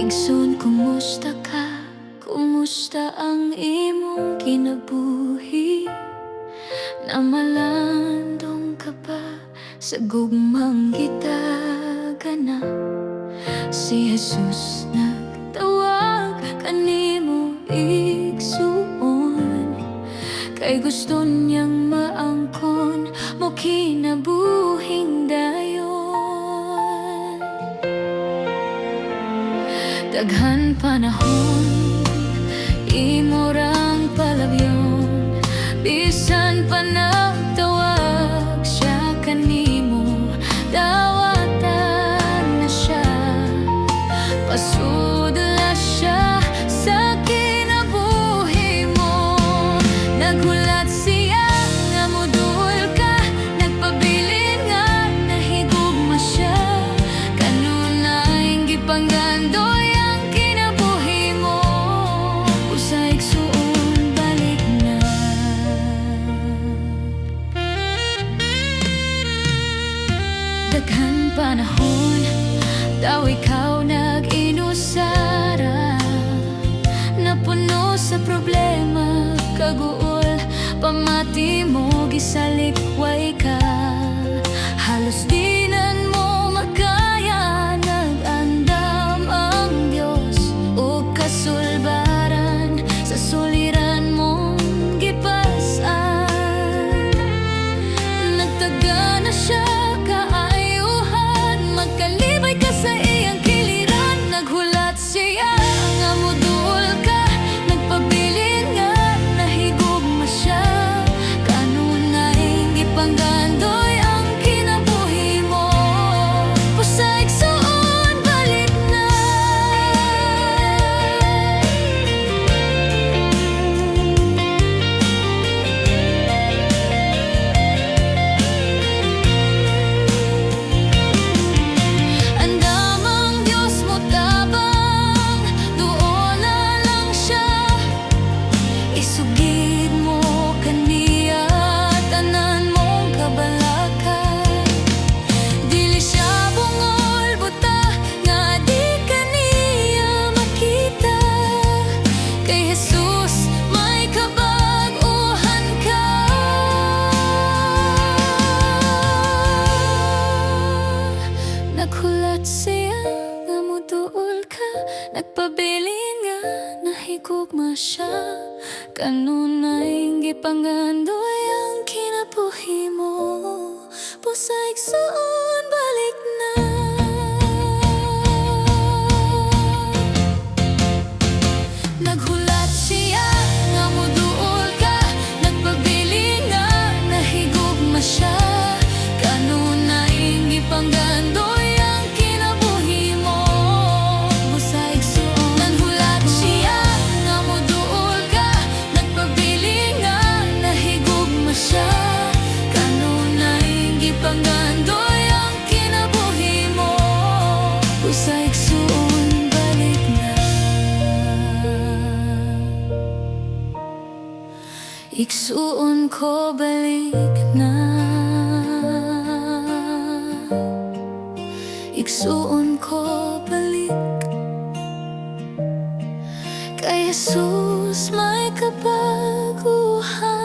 Igsoon, kumusta ka? Kumusta ang imong kinabuhi? Namalandong ka ba sa gugmang gitagana? Si Jesus nagtawag kanimo igsuon, kay gusto niyang maangkon mo kinabuhing dayon. Daghan panahon imo rang palabyon, bisan pa nagtawag siya kanimo, dawatan na siya, pasudla siya sa kinabuhi mo. Naghulat siya nga moduol ka, nagpabilin nga nahigugma siya, kanunay gipanggandoy ang kinabuhi mo. Usa igsuon, balik na. Daghan panahon daw ikaw nag-inusara, napuno sa problema, kaguol pamati mo gisalikway ka. Halos dinan mo makaya, nag-andam ang Diyos o kasulbaran sa suliran mong gipasan. Nagtaga na siya kaayuhan, magkalibay ka sa iyang kiliran. Naghulat siya nga moduol ka, nagpabilin nga nahigugma siya, kanunay gipanggandoy ang kinabuhi mo. Usa igsuon, balik na. Andam ang Diyos mo tabang, duol na lang siya, isugid mo kaniya tanan mong kabalakan. Dili siya bungol buta nga di kaniya makita, kay Jesus may kabag-uhan ka. Naghulat siya nga moduol ka, nagpabilin nga nahigugma siya, kanunay gipanggandoy ang kinabuhi mo. Pusa igsuon, balik na. Naghulat siya nga moduol ka, nagpabilin nga nahigugma siya, kanunay gipanggandoy ang kinabuhi mo. Pusa igsuon. Naghulat siya nga moduol ka, nagpabilin nga nahigugma siya, kanunay gipanggandoy ang kinabuhi mo. Pusa igsuon, balik na. Igsuon ko, balik na. Igsuon ko, balik, kay Jesus may kabaguhan.